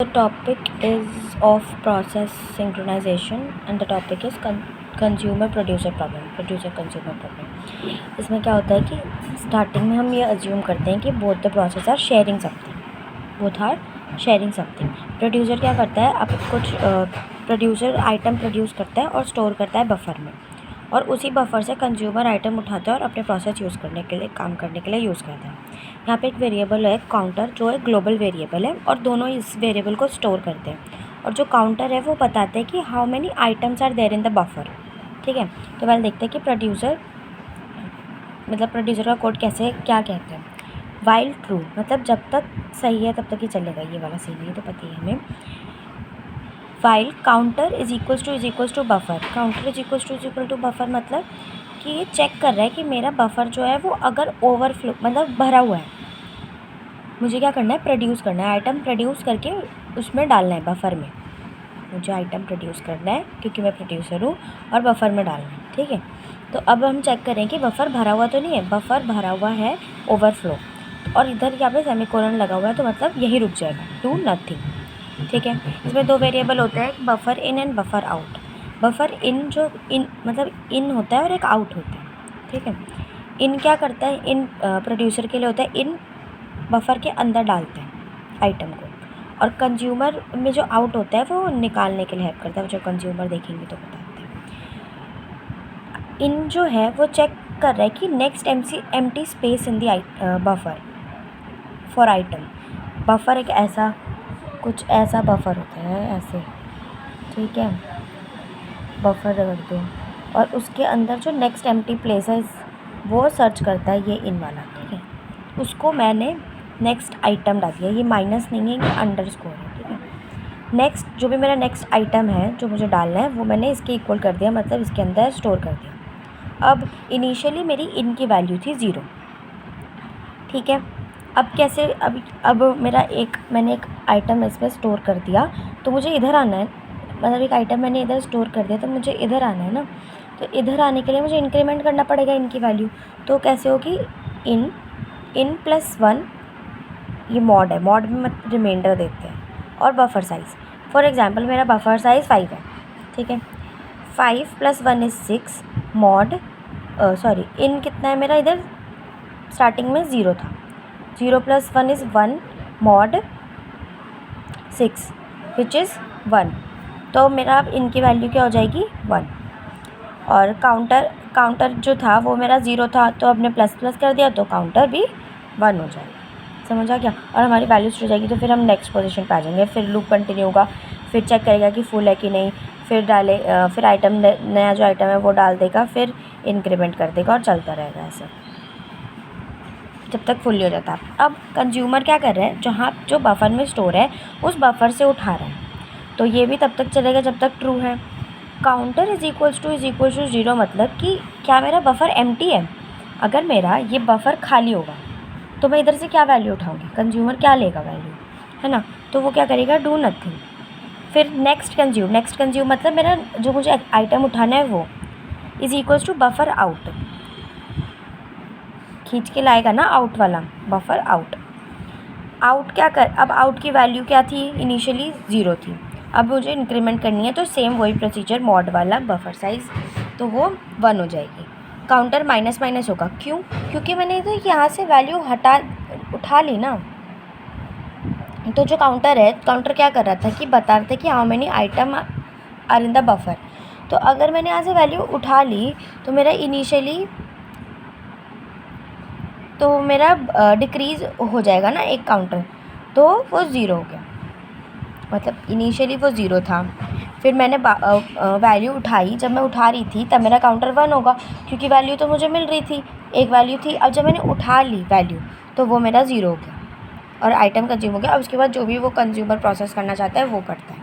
The topic is of process synchronization and the topic is consumer producer problem, producer consumer problem. इसमें क्या होता है कि starting में हम ये अज्यूम करते हैं कि both the process are sharing something. Producer क्या करता है, अब कुछ प्रोड्यूसर आइटम प्रोड्यूस करता है और स्टोर करता है बफर में, और उसी बफर से कंज्यूमर आइटम उठाता है और अपने प्रोसेस यूज़ करने के लिए, काम करने के लिए यूज़ करता है. यहाँ पे एक वेरिएबल है काउंटर, जो एक ग्लोबल वेरिएबल है, और दोनों इस वेरिएबल को स्टोर करते हैं. और जो काउंटर है वो बताते हैं कि how many items are there in the buffer. ठीक है, तो पहले देखते हैं कि प्रोड्यूसर का कोड क्या कहते हैं. वाइल ट्रू मतलब जब तक सही है तब तक ही चलेगा, ये वाला सीन है, ये तो पता ही है हमें. While counter is equals to buffer. Counter is equal to buffer मतलब कि ये चेक कर रहा है कि मेरा बफर जो है वो अगर ओवरफ्लो मतलब भरा हुआ है, मुझे क्या करना है, प्रोड्यूस करना है, आइटम प्रोड्यूस करके उसमें डालना है बफर में. मुझे आइटम प्रोड्यूस करना है क्योंकि मैं प्रोड्यूसर हूँ, और बफर में डालना है. ठीक है, तो अब हम चेक करें कि बफर भरा हुआ तो नहीं है. बफर भरा हुआ है, ओवरफ्लो, और इधर यहाँ पे सेमीकोलन लगा हुआ है, तो मतलब यही रुक जाएगा, डू नथिंग. ठीक है, इसमें दो वेरिएबल होते हैं, एक buffer in and buffer out. Buffer in जो इन होता है और एक आउट होता है. ठीक है, इन क्या करता है, इन प्रोड्यूसर के लिए होता है, इन बफर के अंदर डालते हैं आइटम को, और कंज्यूमर में जो आउट होता है वो निकालने के लिए हेल्प करता है. जो कंज्यूमर देखेंगे तो बताते हैं. इन जो है वो चेक कर रहा है कि next empty space in the buffer for item. Buffer एक कुछ ऐसा बफर होता है, ऐसे. ठीक है, बफर रख दो, और उसके अंदर जो नेक्स्ट एम्प्टी प्लेस है वो सर्च करता है, ये इन वाला. ठीक है, उसको मैंने नेक्स्ट आइटम डाल दिया. ये माइनस नहीं है, ये अंडरस्कोर है. ठीक है, नेक्स्ट जो भी मेरा नेक्स्ट आइटम है जो मुझे डालना है वो मैंने इसके इक्वल कर दिया, मतलब इसके अंदर स्टोर कर दिया. अब इनिशियली मेरी इन की वैल्यू थी 0. ठीक है, अब कैसे, अब मैंने एक आइटम इसमें स्टोर कर दिया, तो मुझे इधर आना है. मतलब एक आइटम मैंने इधर स्टोर कर दिया तो मुझे इधर आना है ना. तो इधर आने के लिए मुझे इंक्रीमेंट करना पड़ेगा इनकी वैल्यू. तो कैसे होगी, इन प्लस 1, ये मॉड है, मॉड में रिमाइंडर देते हैं, और बफर साइज़. फॉर एग्जांपल मेरा बफर साइज़ 5 है. ठीक है, 5 + 1 = 6. मॉड इन कितना है मेरा, इधर स्टार्टिंग में 0 था. 0 + 1 = 1. Mod 6 which is 1. तो मेरा अब इनकी वैल्यू क्या हो जाएगी, 1. और काउंटर जो था वो मेरा 0 था, तो अब ने प्लस कर दिया तो काउंटर भी 1 हो जाएगा. समझ आ गया, और हमारी वैल्यूज हो जाएगी. तो फिर हम नेक्स्ट पोजीशन पे आ जाएंगे. फिर लूप कंटिन्यू होगा, फिर चेक करेगा कि फुल है कि नहीं, फिर फिर आइटम नया जो आइटम है वो डाल देगा, फिर इंक्रीमेंट कर देगा, और चलता रहेगा ऐसे जब तक फुल हो जाता है. अब कंज्यूमर क्या कर रहे हैं, जो बफर में स्टोर है उस बफर से उठा रहे हैं, तो ये भी तब तक चलेगा जब तक ट्रू है. काउंटर इज इक्वल्स टू 0 मतलब कि क्या मेरा बफर एम्प्टी है. अगर मेरा ये बफर खाली होगा तो मैं इधर से क्या वैल्यू उठाऊंगी, कंज्यूमर क्या लेगा वैल्यू, है ना. तो वो क्या करेगा, डू नथिंग. फिर नेक्स्ट कंज्यूम मतलब मेरा जो मुझे आइटम उठाना है वो is equals to buffer out. खींच के लाएगा ना आउट वाला, बफर आउट. अब आउट की वैल्यू क्या थी, इनिशियली 0 थी. अब मुझे इंक्रीमेंट करनी है, तो सेम वही प्रोसीजर, मॉड वाला, बफर साइज़, तो वो 1 हो जाएगी. काउंटर माइनस होगा, क्यों, क्योंकि मैंने तो यहाँ से वैल्यू उठा ली ना. तो जो काउंटर क्या कर रहा था कि बता रहा था कि how many item are in the buffer. तो अगर मैंने यहाँ से वैल्यू उठा ली तो मेरा डिक्रीज़ हो जाएगा ना एक काउंटर, तो वो 0 हो गया. मतलब इनिशियली वो 0 था, फिर मैंने वैल्यू उठाई, जब मैं उठा रही थी तब मेरा काउंटर 1 होगा, क्योंकि वैल्यू तो मुझे मिल रही थी, एक वैल्यू थी. अब जब मैंने उठा ली वैल्यू तो वो मेरा 0 हो गया और आइटम कंज्यूम हो गया. अब उसके बाद जो भी वो कंज्यूमर प्रोसेस करना चाहता है वो करता है.